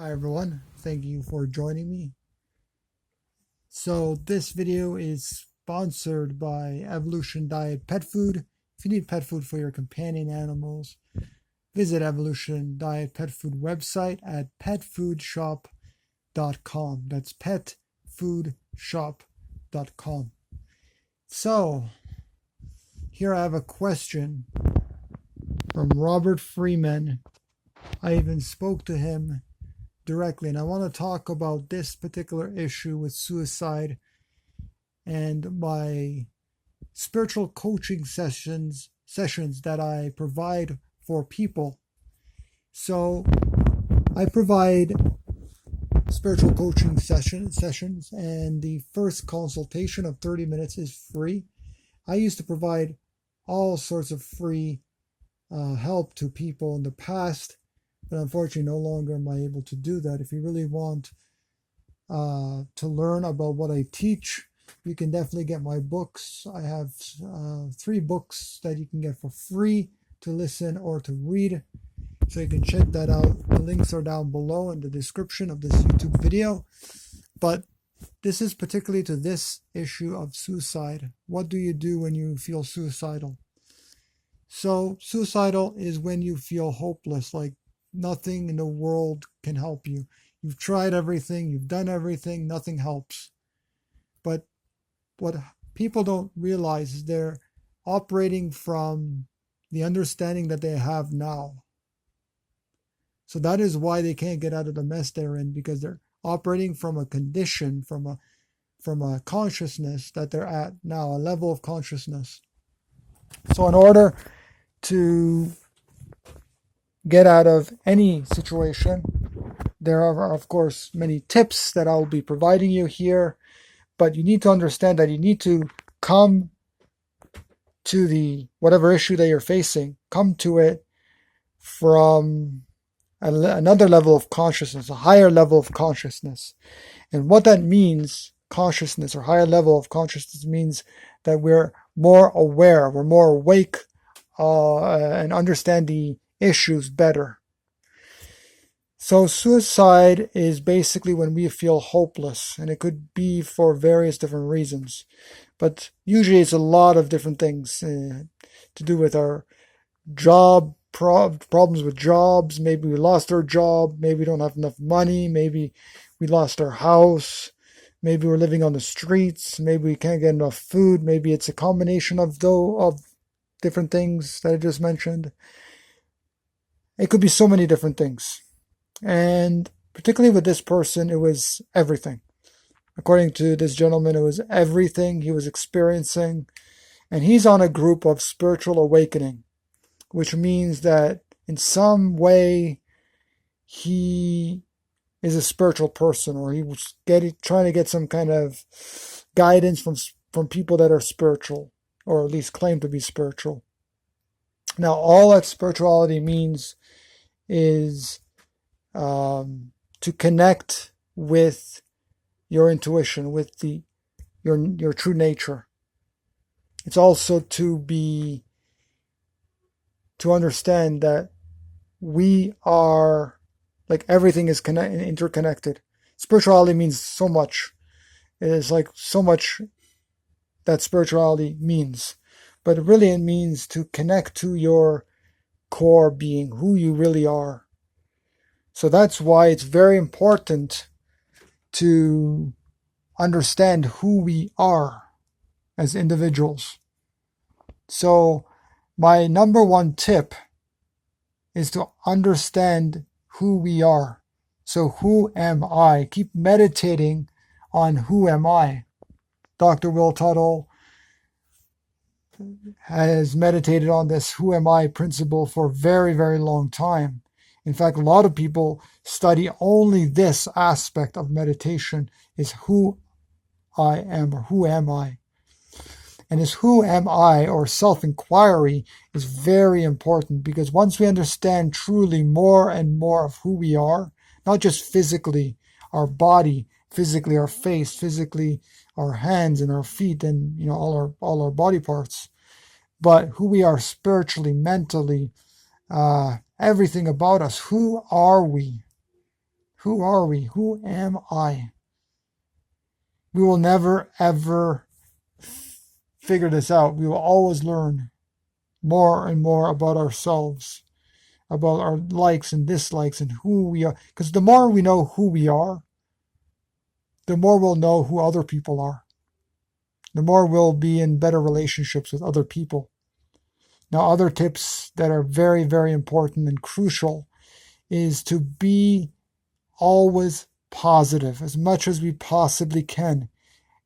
Hi everyone, thank you for joining me. So this video is sponsored by Evolution Diet Pet Food. If you need pet food for your companion animals, visit Evolution Diet Pet Food website at petfoodshop.com. That's petfoodshop.com. So here I have a question from Robert Freeman. I even spoke to him directly, and I want to talk about this particular issue with suicide and my spiritual coaching sessions that I provide for people. So I provide spiritual coaching sessions, and the first consultation of 30 minutes is free. I used to provide all sorts of free help to people in the past, but unfortunately no longer am I able to do that. If you really want to learn about what I teach, you can definitely get my books. I have 3 books that you can get for free to listen or to read, so you can check that out. The links are down below in the description of this YouTube video. But this is particularly to this issue of suicide. What do you do when you feel suicidal? So suicidal is when you feel hopeless, like nothing in the world can help you. You've tried everything, you've done everything, nothing helps. But what people don't realize is they're operating from the understanding that they have now. So that is why they can't get out of the mess they're in, because they're operating from a condition, from a consciousness that they're at now, a level of consciousness. So in order to get out of any situation, there are, of course, many tips that I'll be providing you here, but you need to understand that you need to come to the whatever issue that you're facing, come to it from another level of consciousness, a higher level of consciousness. And what that means, consciousness or higher level of consciousness, means that we're more aware, we're more awake, and understand the issues better. So suicide is basically when we feel hopeless, and it could be for various different reasons. But usually it's a lot of different things to do with our job, problems with jobs. Maybe we lost our job, maybe we don't have enough money, maybe we lost our house, maybe we're living on the streets, maybe we can't get enough food, maybe it's a combination of different things that I just mentioned. It could be so many different things. And particularly with this person, it was everything. According to this gentleman, it was everything he was experiencing. And he's on a group of spiritual awakening, which means that in some way he is a spiritual person, or he was trying to get some kind of guidance from people that are spiritual, or at least claim to be spiritual. Now, all that spirituality means is to connect with your intuition, with your true nature. It's also to understand that we are, like, everything is interconnected. Spirituality means so much. It is like so much that spirituality means. But really it means to connect to your core being, who you really are. So that's why it's very important to understand who we are as individuals. So my number one tip is to understand who we are. So who am I? Keep meditating on who am I. Dr. Will Tuttle has meditated on this who am I principle for a very, very long time. In fact, a lot of people study only this aspect of meditation, is who I am, or who am I. And this who am I, or self-inquiry, is very important, because once we understand truly more and more of who we are, not just physically, our body, physically our face, physically our hands and our feet, and all our body parts, but who we are spiritually, mentally, everything about us. Who are we? Who are we? Who am I? We will never, ever figure this out. We will always learn more and more about ourselves, about our likes and dislikes and who we are. Because the more we know who we are, the more we'll know who other people are. The more we'll be in better relationships with other people. Now, other tips that are very, very important and crucial is to be always positive as much as we possibly can.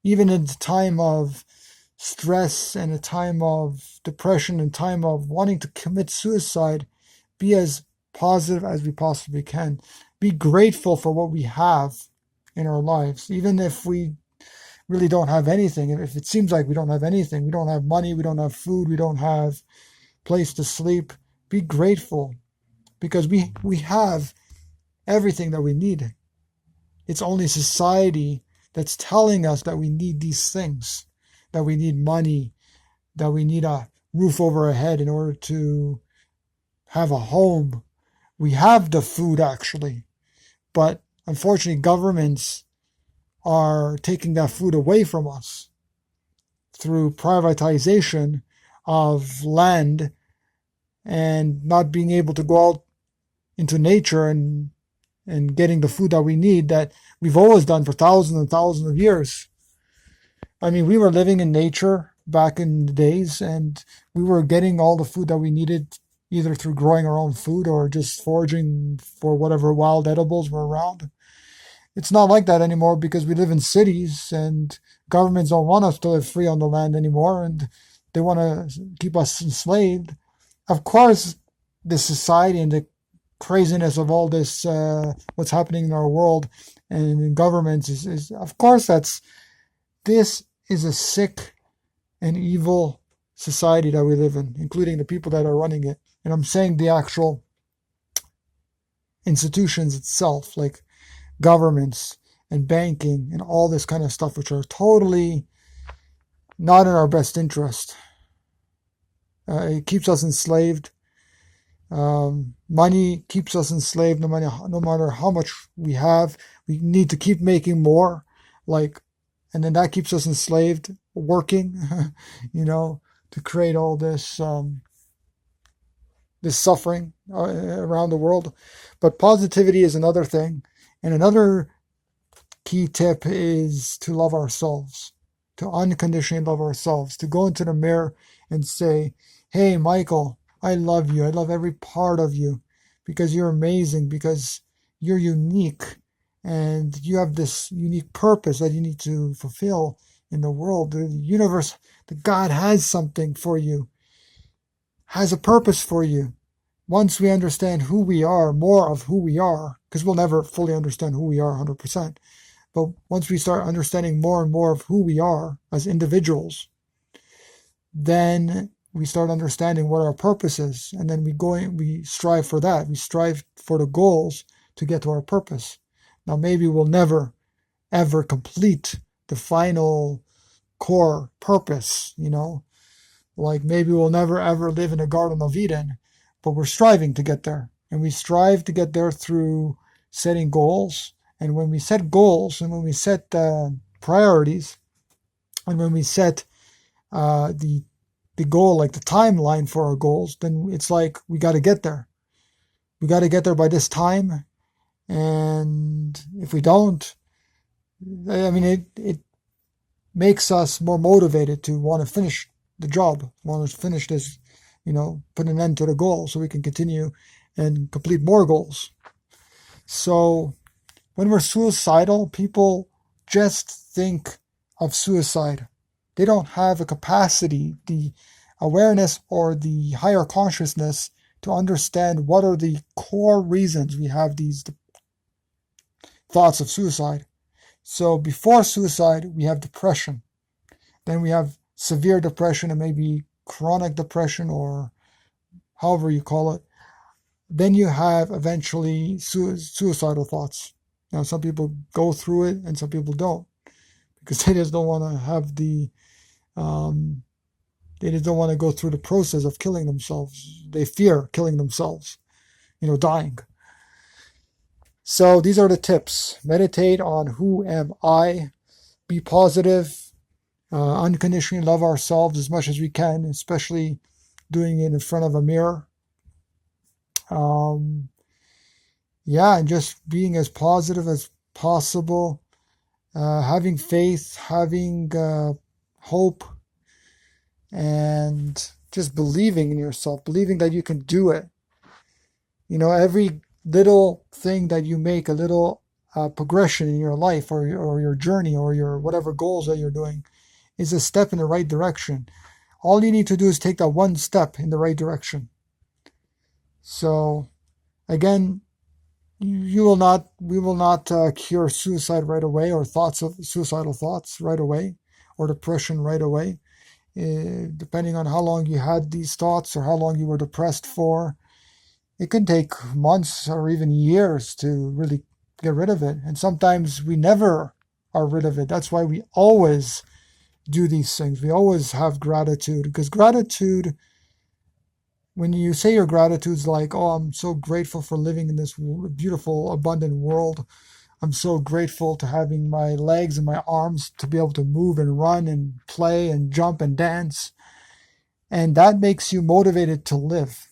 Even in the time of stress and a time of depression and time of wanting to commit suicide, be as positive as we possibly can. Be grateful for what we have in our lives, even if we really don't have anything. If it seems like we don't have anything, we don't have money, we don't have food, we don't have place to sleep, be grateful because we have everything that we need. It's only society that's telling us that we need these things, that we need money, that we need a roof over our head in order to have a home. We have the food actually, but unfortunately governments are taking that food away from us through privatization of land and not being able to go out into nature and getting the food that we need that we've always done for thousands and thousands of years. I mean, we were living in nature back in the days and we were getting all the food that we needed either through growing our own food or just foraging for whatever wild edibles were around. It's not like that anymore because we live in cities and governments don't want us to live free on the land anymore and they want to keep us enslaved. Of course, the society and the craziness of all this, what's happening in our world and in governments is of course this is a sick and evil society that we live in, including the people that are running it. And I'm saying the actual institutions itself, like governments and banking and all this kind of stuff, which are totally not in our best interest. It keeps us enslaved. Money keeps us enslaved no matter how much we have. We need to keep making more, and then that keeps us enslaved, working, to create all this this suffering around the world. But positivity is another thing. And another key tip is to love ourselves, to unconditionally love ourselves, to go into the mirror and say, hey, Michael, I love you. I love every part of you because you're amazing, because you're unique and you have this unique purpose that you need to fulfill in the world. The universe, the God has something for you, has a purpose for you. Once we understand who we are, more of who we are, because we'll never fully understand who we are 100%. But once we start understanding more and more of who we are as individuals, then we start understanding what our purpose is. And then we strive for that. We strive for the goals to get to our purpose. Now, maybe we'll never, ever complete the final core purpose, like maybe we'll never, ever live in a Garden of Eden, but we're striving to get there. And we strive to get there through setting goals. And when we set goals and when we set priorities and when we set the goal, like the timeline for our goals, then it's like we got to get there. We got to get there by this time. And if we don't, I mean, it makes us more motivated to want to finish the job, want to finish this, put an end to the goal so we can continue and complete more goals. So when we're suicidal, people just think of suicide. They don't have a capacity, the awareness or the higher consciousness to understand what are the core reasons we have these thoughts of suicide. So before suicide, we have depression. Then we have severe depression and maybe chronic depression or however you call it. Then you have eventually suicidal thoughts. Now, some people go through it and some people don't because they just don't want to have they just don't want to go through the process of killing themselves. They fear killing themselves, dying. So these are the tips. Meditate on who am I. Be positive. Unconditionally love ourselves as much as we can, especially doing it in front of a mirror. Yeah, and just being as positive as possible. Having faith, having hope, and just believing in yourself, believing that you can do it. You know, every little thing that you make, a little progression in your life or your journey or your whatever goals that you're doing is a step in the right direction. All you need to do is take that one step in the right direction. So, again, we will not cure suicide right away, or suicidal thoughts right away, or depression right away. Depending on how long you had these thoughts or how long you were depressed for, it can take months or even years to really get rid of it. And sometimes we never are rid of it. That's why we always do these things. We always have gratitude, because gratitude, when you say your gratitude's like, oh, I'm so grateful for living in this beautiful, abundant world. I'm so grateful to having my legs and my arms to be able to move and run and play and jump and dance. And that makes you motivated to live.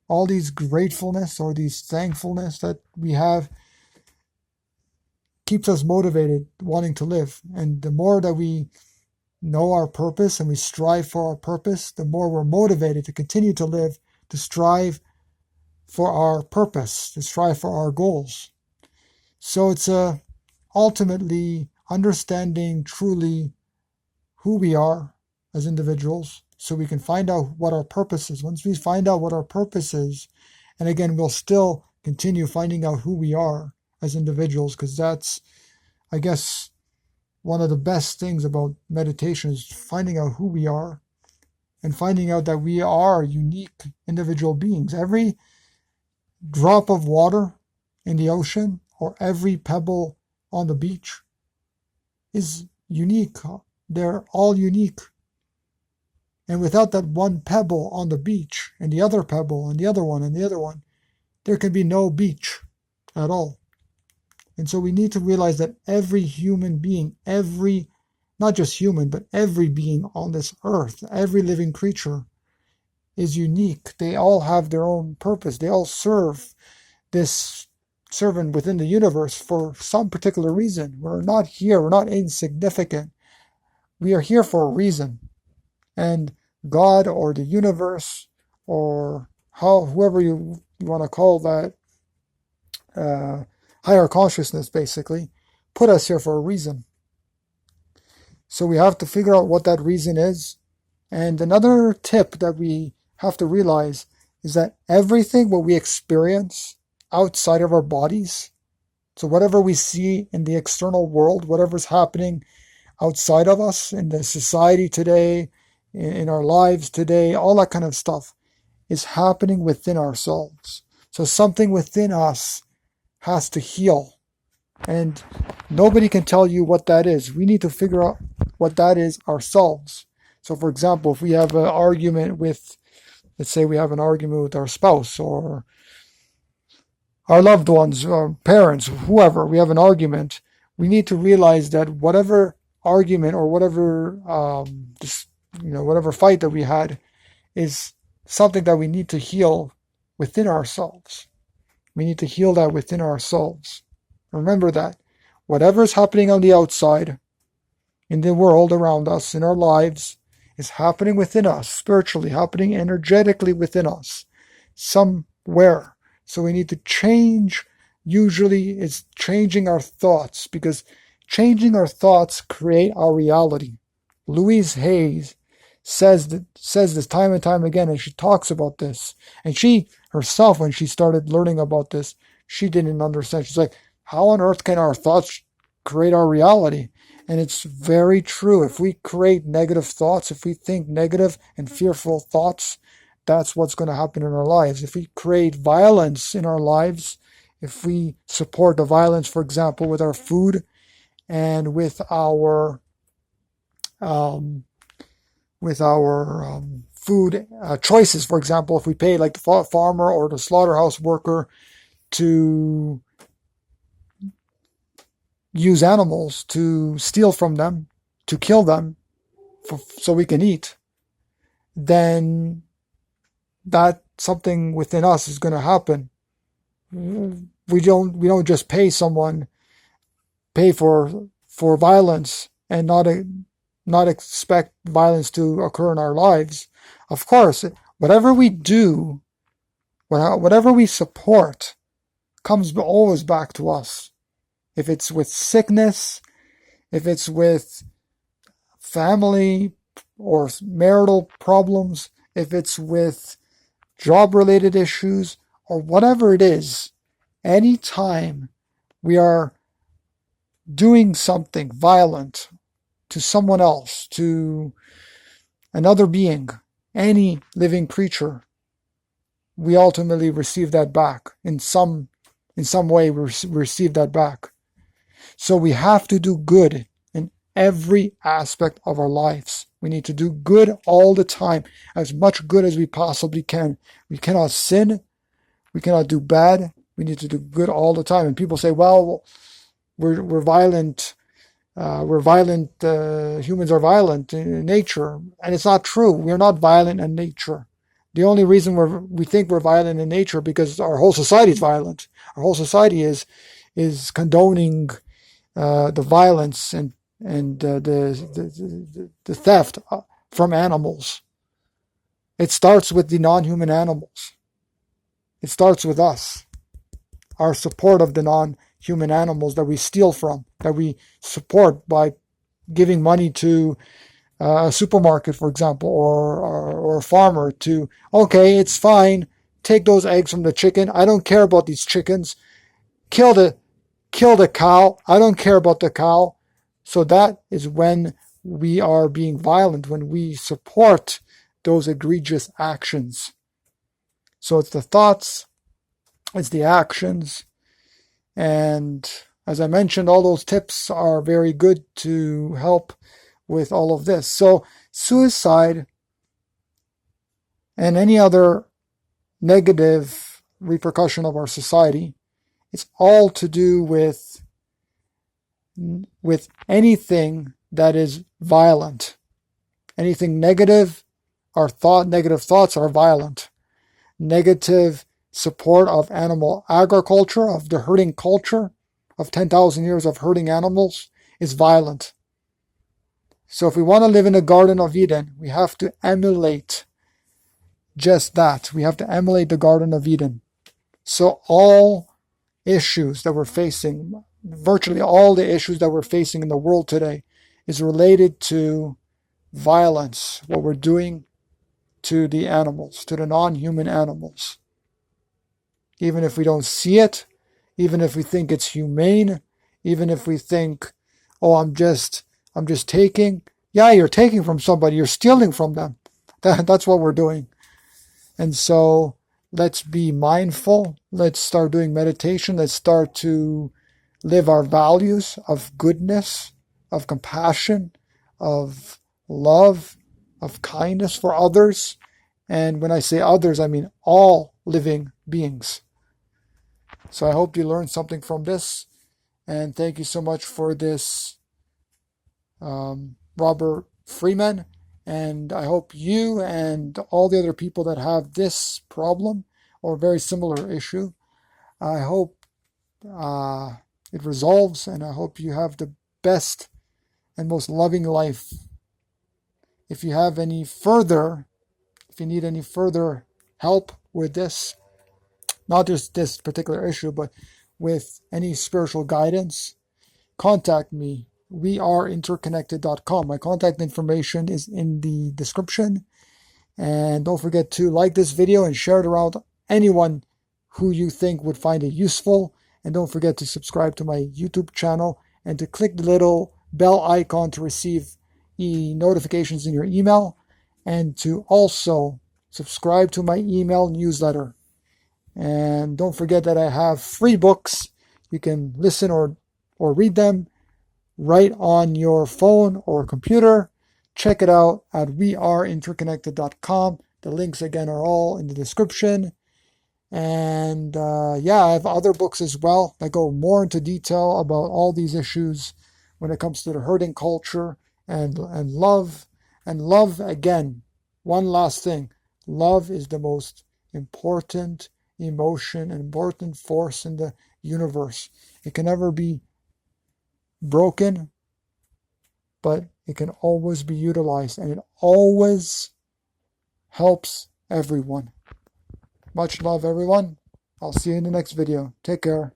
All these gratefulness or these thankfulness that we have keeps us motivated, wanting to live. And the more that we know our purpose and we strive for our purpose, the more we're motivated to continue to live, to strive for our purpose, to strive for our goals. So it's ultimately understanding truly who we are as individuals, so we can find out what our purpose is. Once we find out what our purpose is, and again, we'll still continue finding out who we are as individuals, because that's, I guess, one of the best things about meditation is finding out who we are and finding out that we are unique individual beings. Every drop of water in the ocean or every pebble on the beach is unique. They're all unique. And without that one pebble on the beach and the other pebble and the other one and the other one, there can be no beach at all. And so we need to realize that every human being, not just human, but every being on this earth, every living creature is unique. They all have their own purpose. They all serve this servant within the universe for some particular reason. We're not here. We're not insignificant. We are here for a reason. And God or the universe or whoever you want to call that, higher consciousness basically, put us here for a reason. So we have to figure out what that reason is. And another tip that we have to realize is that everything what we experience outside of our bodies, so whatever we see in the external world, whatever's happening outside of us in the society today, in our lives today, all that kind of stuff is happening within ourselves. So something within us has to heal. And nobody can tell you what that is. We need to figure out what that is ourselves. So for example, if we have an argument with, let's say we have an argument with our spouse or our loved ones, our parents, whoever, we have an argument, we need to realize that whatever argument or whatever whatever fight that we had is something that we need to heal within ourselves. We need to heal that within ourselves. Remember that whatever is happening on the outside, in the world around us, in our lives, is happening within us, spiritually, happening energetically within us, somewhere. So we need to change. Usually it's changing our thoughts, because changing our thoughts create our reality. Louise Hay says this time and time again, and she talks about this. And she herself, when she started learning about this, she didn't understand. She's like, how on earth can our thoughts create our reality? And it's very true. If we create negative thoughts, if we think negative and fearful thoughts, that's what's going to happen in our lives. If we create violence in our lives, if we support the violence, for example, with our food and with our food choices, for example, if we pay like the farmer or the slaughterhouse worker to use animals to steal from them, to kill them, so we can eat, then that something within us is going to happen. We don't just pay for violence and not expect violence to occur in our lives. Of course, whatever we do, whatever we support, comes always back to us. If it's with sickness, if it's with family or marital problems, if it's with job-related issues, or whatever it is, anytime we are doing something violent to someone else, to another being, any living creature, we ultimately receive that back. In some way, we receive that back. So we have to do good in every aspect of our lives. We need to do good all the time, as much good as we possibly can. We cannot sin. We cannot do bad. We need to do good all the time. And people say, well, we're violent. Humans are violent in nature. And it's not true. We're not violent in nature. The only reason we think we're violent in nature because our whole society is violent. Our whole society is condoning the violence and the theft from animals. It starts with the non-human animals. It starts with us. Our support of the non-human animals that we steal from, that we support by giving money to a supermarket, for example, or a farmer to, okay, it's fine, take those eggs from the chicken. I don't care about these chickens. Kill the cow. I don't care about the cow. So that is when we are being violent, when we support those egregious actions. So it's the thoughts, it's the actions. And as I mentioned, all those tips are very good to help with all of this. So suicide and any other negative repercussion of our society, it's all to do with anything that is violent. Anything negative, negative thoughts are violent. Negative support of animal agriculture, of the herding culture, of 10,000 years of herding animals, is violent. So if we want to live in the Garden of Eden, we have to emulate just that. We have to emulate the Garden of Eden. So all issues that we're facing, virtually all the issues that we're facing in the world today, is related to violence, what we're doing to the animals, to the non-human animals. Even if we don't see it, even if we think it's humane, even if we think, oh, I'm just taking. Yeah, you're taking from somebody, you're stealing from them. That's what we're doing. And so let's be mindful. Let's start doing meditation. Let's start to live our values of goodness, of compassion, of love, of kindness for others. And when I say others, I mean all living beings. So I hope you learned something from this. And thank you so much for this, Robert Freeman. And I hope you and all the other people that have this problem or very similar issue, I hope it resolves, and I hope you have the best and most loving life. If you need any further help with this, not just this particular issue, but with any spiritual guidance, contact me. weareinterconnected.com. My contact information is in the description. And don't forget to like this video and share it around anyone who you think would find it useful. And don't forget to subscribe to my YouTube channel and to click the little bell icon to receive notifications in your email, and to also subscribe to my email newsletter. And don't forget that I have free books. You can listen or read them right on your phone or computer. Check it out at weareinterconnected.com. The links again are all in the description. And yeah, I have other books as well that go more into detail about all these issues when it comes to the herding culture and love. And love, again, one last thing. Love is the most important emotion, an important force in the universe. It can never be broken, but it can always be utilized, and it always helps everyone. Much love, everyone. I'll see you in the next video. Take care.